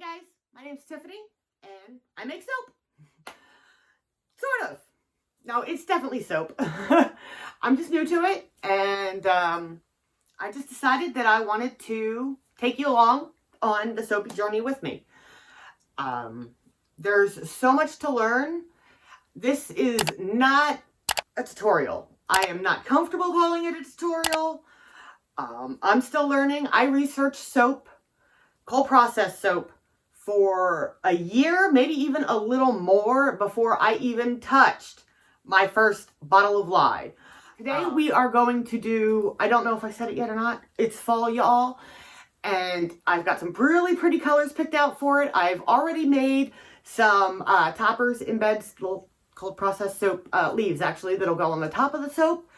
Hey guys, my name's Tiffany and I make soap. Sort of. No, it's definitely soap. I'm just new to it and I just decided that I wanted to take you along on the soapy journey with me. There's so much to learn. This is not a tutorial. I am not comfortable calling it a tutorial. I'm still learning. I researched soap, cold process soap, for a year, maybe even a little more before I even touched my first bottle of lye. Today we are going to do, I don't know if I said it yet or not, it's fall, y'all. And I've got some really pretty colors picked out for it. I've already made some toppers, embeds, little cold process soap leaves actually that'll go on the top of the soap.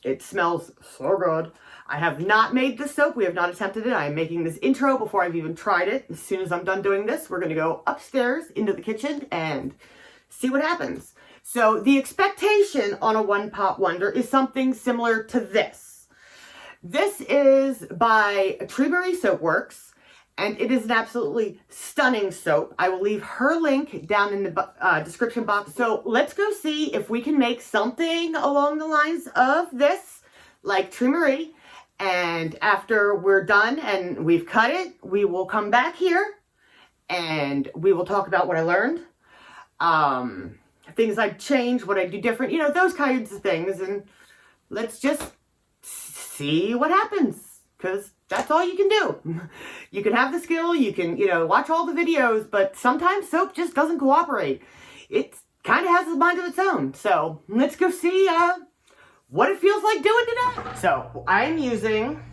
It smells so good. I have not made this soap. We have not attempted it. I'm making this intro before I've even tried it. As soon as I'm done doing this, we're going to go upstairs into the kitchen and see what happens. So the expectation on a One Pot Wonder is something similar to this. This is by Tree Marie Soapworks, and it is an absolutely stunning soap. I will leave her link down in the description box. So let's go see if we can make something along the lines of this, like Tree Marie. And after we're done and we've cut it, we will come back here and we will talk about what I learned. Things I'd change, what I'd do different, you know, those kinds of things. And let's just see what happens, because that's all you can do. You can have the skill, you can, you know, watch all the videos, but sometimes soap just doesn't cooperate. It kind of has a mind of its own. So let's go see what it feels like doing today. So I'm using,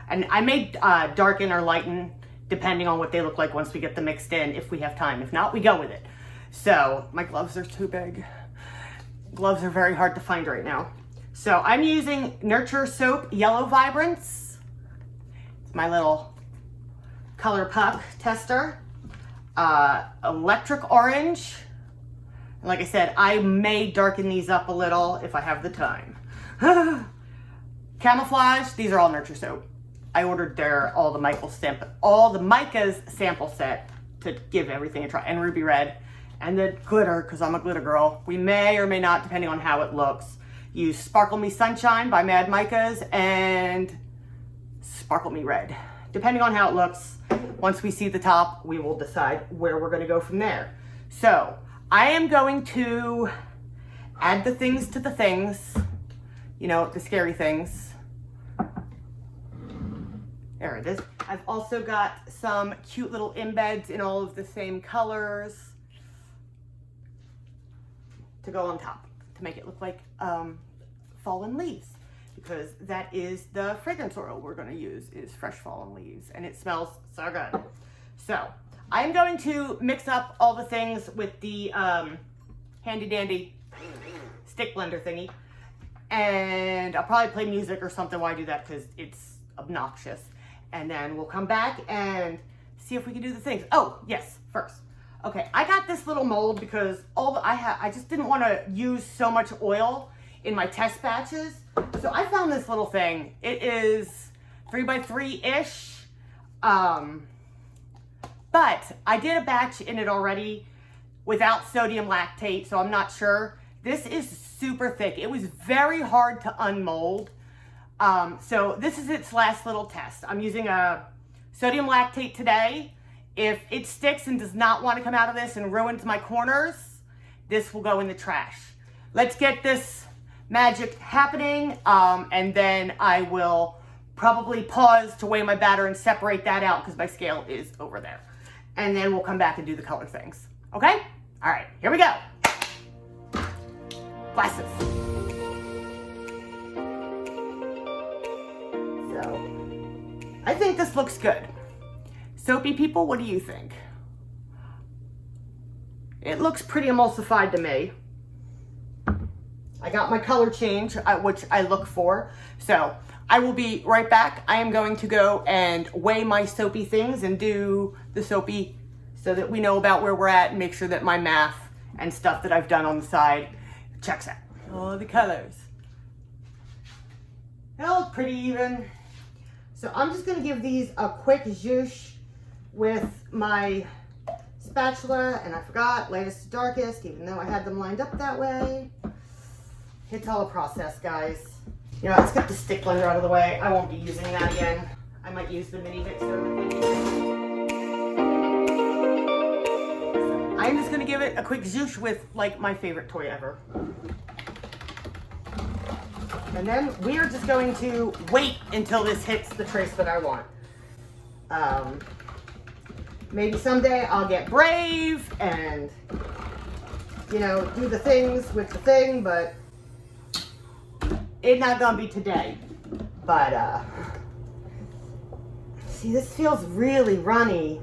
and I may darken or lighten depending on what they look like once we get them mixed in, if we have time. If not, we go with it. So my gloves are too big. Gloves are very hard to find right now. So I'm using Nurture Soap Yellow Vibrance. It's my little color puck tester. Electric Orange. Like I said, I may darken these up a little if I have the time. Camouflage, these are all Nurture Soap. I ordered all the Micah's sample set to give everything a try. And Ruby Red. And then glitter, because I'm a glitter girl. We may or may not, depending on how it looks, use Sparkle Me Sunshine by Mad Micah's and Sparkle Me Red. Depending on how it looks, once we see the top, we will decide where we're going to go from there. So I am going to add the things to the things, you know, the scary things. There it is. I've also got some cute little embeds in all of the same colors to go on top to make it look like fallen leaves, because that is the fragrance oil we're going to use, is fresh fallen leaves, and it smells so good. So I'm going to mix up all the things with the handy dandy stick blender thingy, and I'll probably play music or something while I do that because it's obnoxious, and then we'll come back and see if we can do the things. Oh yes, first, okay, I got this little mold because I just didn't want to use so much oil in my test batches, so I found this little thing. It is 3x3-ish. But I did a batch in it already without sodium lactate, so I'm not sure. This is super thick. It was very hard to unmold. So this is its last little test. I'm using a sodium lactate today. If it sticks and does not want to come out of this and ruins my corners, this will go in the trash. Let's get this magic happening, and then I will probably pause to weigh my batter and separate that out because my scale is over there. And then we'll come back and do the color things. Okay? All right, here we go. Glasses. So, I think this looks good. Soapy people, what do you think? It looks pretty emulsified to me. I got my color change, which I look for. So I will be right back. I am going to go and weigh my soapy things and do the soapy so that we know about where we're at and make sure that my math and stuff that I've done on the side checks out. Oh, the colors. They look pretty even. So I'm just going to give these a quick zhoosh with my spatula, and I forgot lightest to darkest, even though I had them lined up that way. It's all a process, guys. You know, let's get the stick blender out of the way. I won't be using that again. I might use the mini mixer. I'm just gonna give it a quick zhoosh with like my favorite toy ever. And then we are just going to wait until this hits the trace that I want. Maybe someday I'll get brave and, you know, do the things with the thing, but it's not gonna be today. But, see, this feels really runny.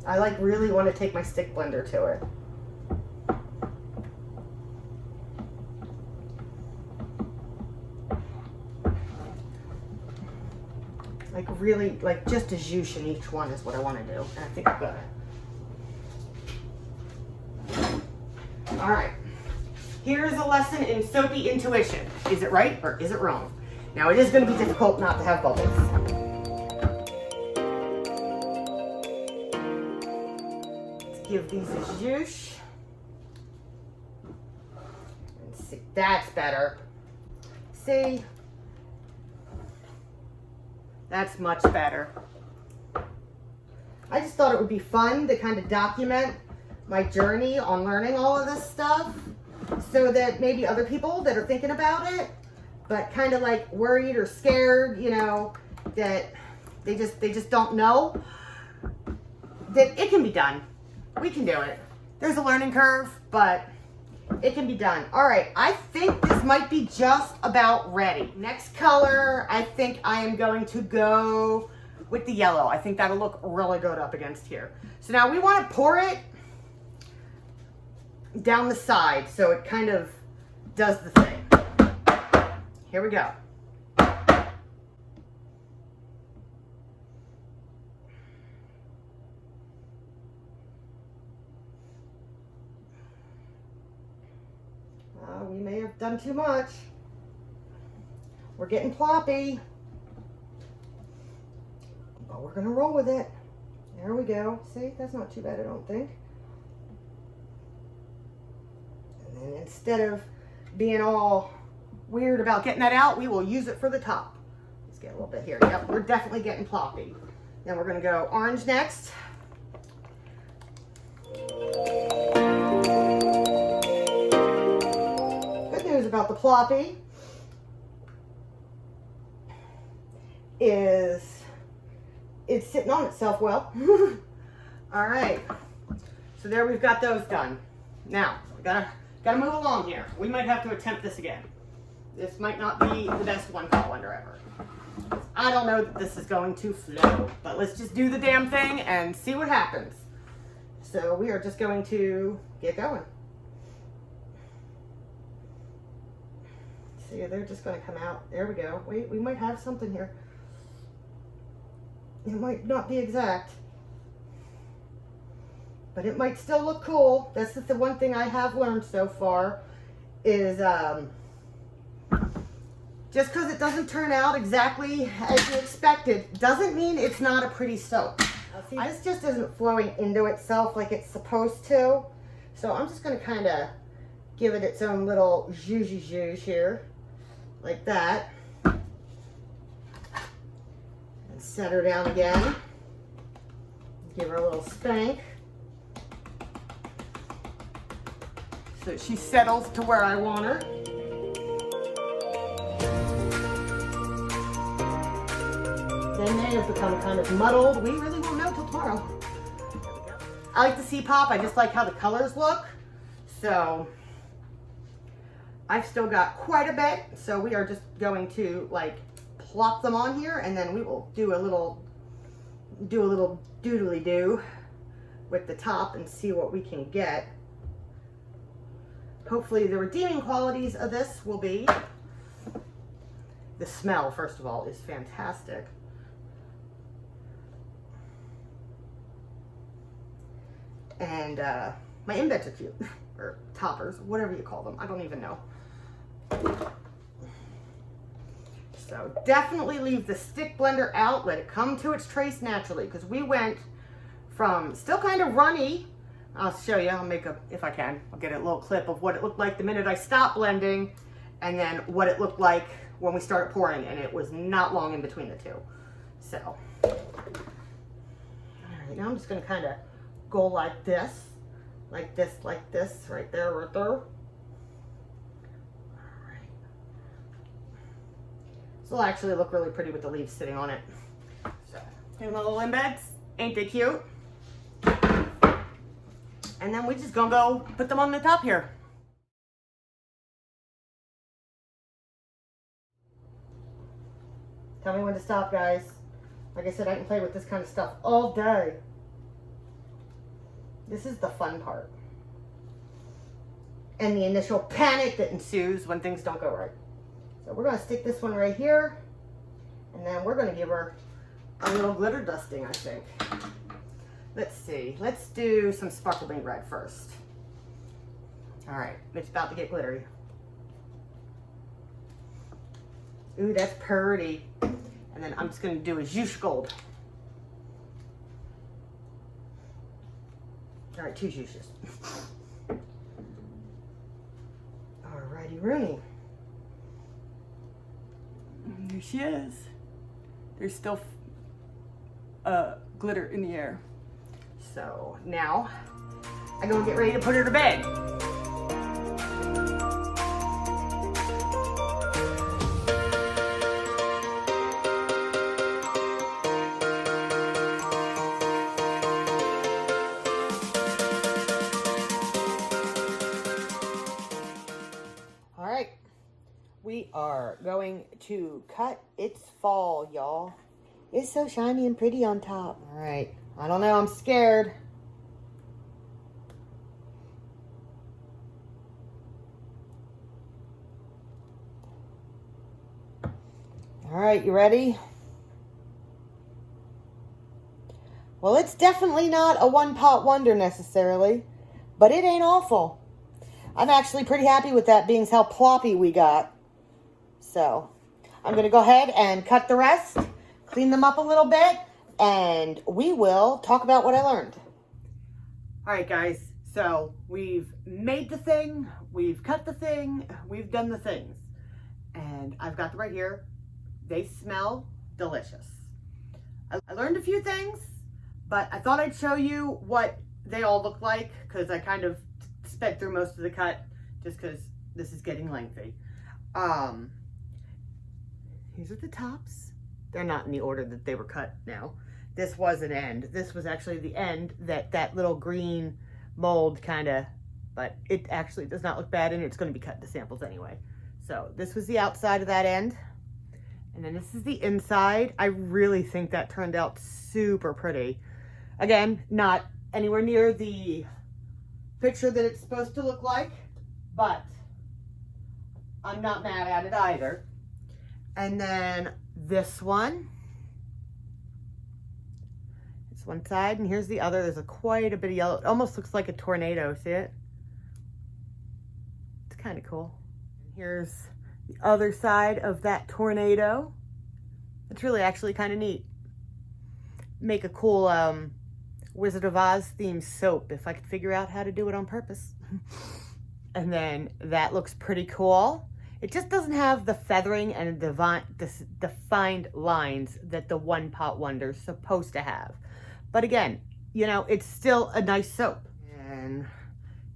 I like really want to take my stick blender to it. Like really, like just a zhoosh in each one is what I want to do. And I think I'm gonna. All right. Here's a lesson in soapy intuition. Is it right or is it wrong? Now it is going to be difficult not to have bubbles. Let's give these a zhoosh. Let's see, that's better. See? That's much better. I just thought it would be fun to kind of document my journey on learning all of this stuff so that maybe other people that are thinking about it but kind of like worried or scared, you know, that they just don't know that it can be done. We can do it. There's a learning curve, but it can be done. All right, I think this might be just about ready. Next color, I think I am going to go with the yellow. I think that'll look really good up against here. So now we want to pour it down the side so it kind of does the thing. Here we go. We may have done too much. We're getting ploppy. But we're gonna roll with it. There we go. See, that's not too bad, I don't think. And then instead of being all weird about getting that out, we will use it for the top. Let's get a little bit here. Yep, we're definitely getting ploppy. Then we're gonna go orange next. About the ploppy is it's sitting on itself well. All right, so there we've got those done. Now we gotta move along here. We might have to attempt this again. This might not be the best one call under ever. I don't know that this is going to flow, but let's just do the damn thing and see what happens. So we are just going to get going. See, they're just going to come out. There we go. Wait, we might have something here. It might not be exact, but it might still look cool. That's the one thing I have learned so far is just because it doesn't turn out exactly as you expected doesn't mean it's not a pretty soap. See, this just isn't flowing into itself like it's supposed to. So I'm just going to kind of give it its own little zhoosh here. Like that. And set her down again. Give her a little spank. So she settles to where I want her. They may have become kind of muddled. We really won't know till tomorrow. There we go. I like the C-Pop. I just like how the colors look. So I've still got quite a bit, so we are just going to like plop them on here, and then we will do a little doodly do with the top and see what we can get. Hopefully the redeeming qualities of this will be the smell, first of all, is fantastic. And my indents are cute, or toppers, whatever you call them. I don't even know. So definitely leave the stick blender out, let it come to its trace naturally, because we went from still kind of runny. I'll show you, I'll make a, if I can, I'll get a little clip of what it looked like the minute I stopped blending, and then what it looked like when we started pouring, and it was not long in between the two. So, all right, now I'm just gonna kind of go like this, right there, right there. All right. This will actually look really pretty with the leaves sitting on it. So, here's my little embeds, ain't they cute? And then we just gonna go put them on the top here. Tell me when to stop, guys. Like I said, I can play with this kind of stuff all day. This is the fun part. And the initial panic that ensues when things don't go right. So we're gonna stick this one right here. And then we're gonna give her a little glitter dusting, I think. Let's see, let's do some sparkling red first. All right, it's about to get glittery. Ooh, that's pretty. And then I'm just gonna do a Juice Gold. All right, 2 juices. Alrighty, Rooney. There she is. There's still glitter in the air. So now I'm gonna get ready to put her to bed. All right, we are going to cut its fall, y'all. It's so shiny and pretty on top. All right. I don't know, I'm scared. All right, you ready? Well, it's definitely not a one-pot wonder necessarily, but it ain't awful. I'm actually pretty happy with that, being how ploppy we got. So, I'm gonna go ahead and cut the rest, clean them up a little bit, and we will talk about what I learned. All right, guys, so we've made the thing, we've cut the thing, we've done the things. And I've got them right here. They smell delicious. I learned a few things, but I thought I'd show you what they all look like, because I kind of sped through most of the cut just because this is getting lengthy. These are the tops. They're not in the order that they were cut now. This was an end. This was actually the end that little green mold kind of, but it actually does not look bad, and it's going to be cut into samples anyway. So this was the outside of that end. And then this is the inside. I really think that turned out super pretty. Again, not anywhere near the picture that it's supposed to look like, but I'm not mad at it either. And then this one. It's one side, and here's the other. There's quite a bit of yellow. It almost looks like a tornado, see it? It's kind of cool. Here's the other side of that tornado. It's really actually kind of neat. Make a cool Wizard of Oz themed soap if I could figure out how to do it on purpose. And then that looks pretty cool. It just doesn't have the feathering and the defined lines that the One Pot Wonder's supposed to have. But again, you know, it's still a nice soap. And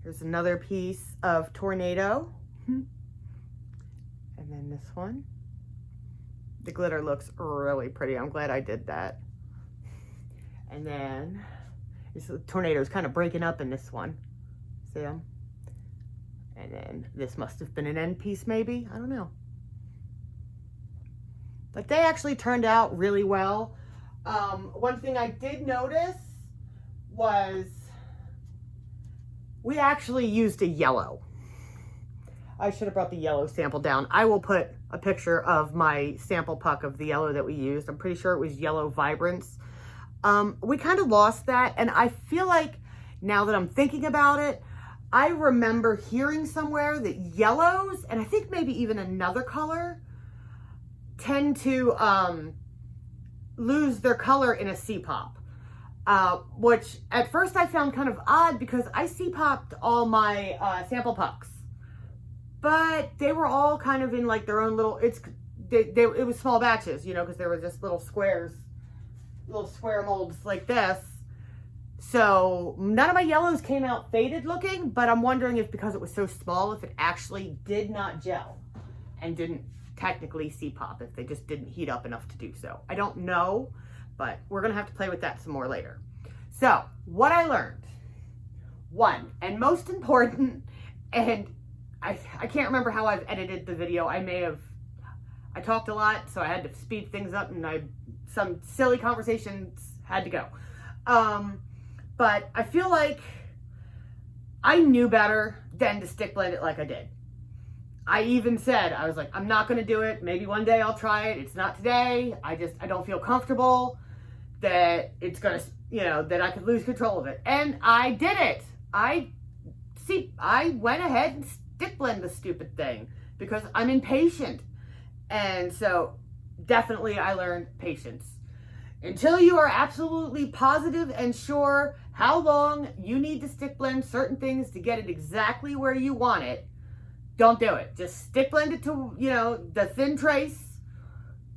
here's another piece of tornado. And then this one. The glitter looks really pretty. I'm glad I did that. And then this tornado is kind of breaking up in this one. See them? And then this must have been an end piece maybe. I don't know. But they actually turned out really well. One thing I did notice was we actually used a yellow. I should have brought the yellow sample down. I will put a picture of my sample puck of the yellow that we used. I'm pretty sure it was Yellow Vibrance. We kind of lost that, and I feel like now that I'm thinking about it, I remember hearing somewhere that yellows, and I think maybe even another color, tend to lose their color in a C-pop. Which at first I found kind of odd because I C-popped all my sample pucks. But they were all kind of in like their own little, it was small batches, you know, because they were just little squares, little square molds like this. So none of my yellows came out faded looking, but I'm wondering if because it was so small, if it actually did not gel and didn't technically C-pop, if they just didn't heat up enough to do so. I don't know, but we're gonna have to play with that some more later. So what I learned, one, and most important, and I can't remember how I've edited the video. I talked a lot, so I had to speed things up, and some silly conversations had to go. But I feel like I knew better than to stick blend it like I did. I even said, I was like, I'm not going to do it. Maybe one day I'll try it. It's not today. I don't feel comfortable that it's going to, you know, that I could lose control of it. And I did it. I went ahead and stick blend the stupid thing because I'm impatient. And so definitely I learned patience. Until you are absolutely positive and sure how long you need to stick blend certain things to get it exactly where you want it, don't do it. Just stick blend it to, you know, the thin trace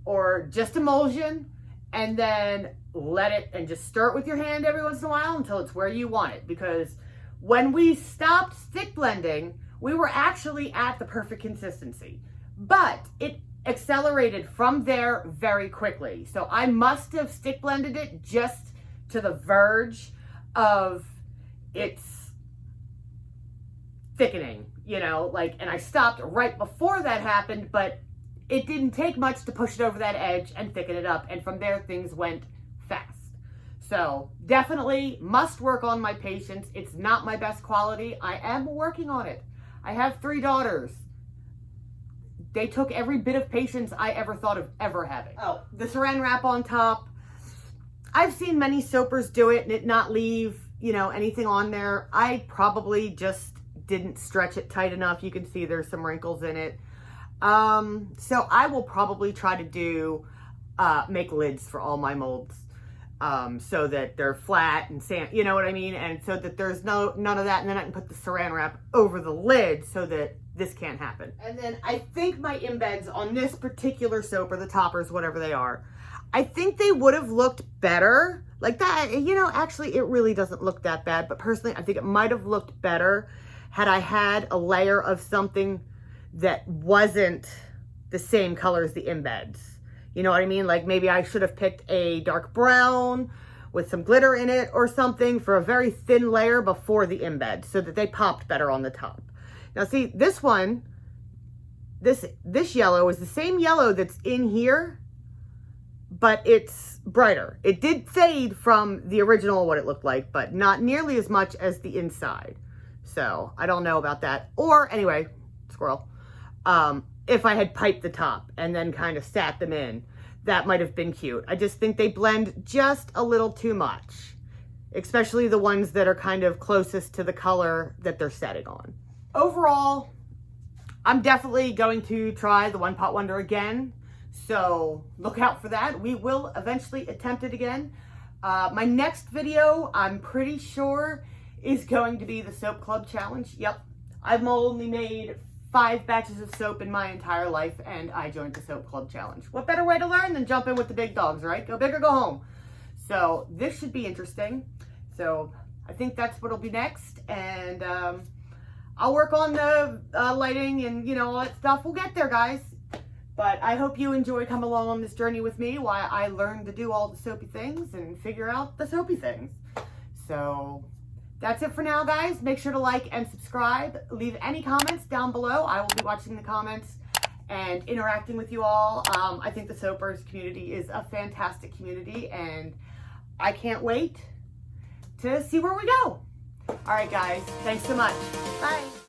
or just emulsion, and then let it, and just stir it with your hand every once in a while until it's where you want it. Because when we stopped stick blending, we were actually at the perfect consistency, but it accelerated from there very quickly. So I must have stick blended it just to the verge of its thickening, you know, like, and I stopped right before that happened, but it didn't take much to push it over that edge and thicken it up. And from there, things went fast. So definitely must work on my patience. It's not my best quality. I am working on it. I have 3 daughters. They took every bit of patience I ever thought of ever having. Oh, the saran wrap on top. I've seen many soapers do it and it not leave, you know, anything on there. I probably just didn't stretch it tight enough. You can see there's some wrinkles in it. So I will probably try to do, make lids for all my molds. So that they're flat and sand, you know what I mean? And so that there's none of that. And then I can put the saran wrap over the lid so that this can't happen. And then I think my embeds on this particular soap, or the toppers, whatever they are, I think they would have looked better like that. You know, actually it really doesn't look that bad, but personally I think it might have looked better had I had a layer of something that wasn't the same color as the embeds. You know what I mean? Like maybe I should have picked a dark brown with some glitter in it or something for a very thin layer before the embed so that they popped better on the top. Now see, this one, this yellow is the same yellow that's in here, but it's brighter. It did fade from the original, what it looked like, but not nearly as much as the inside. So I don't know about that. Or anyway, squirrel. If I had piped the top and then kind of sat them in, that might have been cute. I just think they blend just a little too much, especially the ones that are kind of closest to the color that they're setting on. Overall, I'm definitely going to try the One Pot Wonder again, so look out for that. We will eventually attempt it again. My next video, I'm pretty sure, is going to be the Soap Club Challenge. Yep, I've only made 5 batches of soap in my entire life, and I joined the Soap Club Challenge. What better way to learn than jump in with the big dogs, right? Go big or go home. So this should be interesting. So I think that's what'll be next, and I'll work on the lighting and, you know, all that stuff. We'll get there, guys. But I hope you enjoy coming along on this journey with me while I learn to do all the soapy things and figure out the soapy things. So that's it for now, guys. Make sure to like and subscribe. Leave any comments down below. I will be watching the comments and interacting with you all. I think the Soapers community is a fantastic community, and I can't wait to see where we go. All right, guys. Thanks so much. Bye.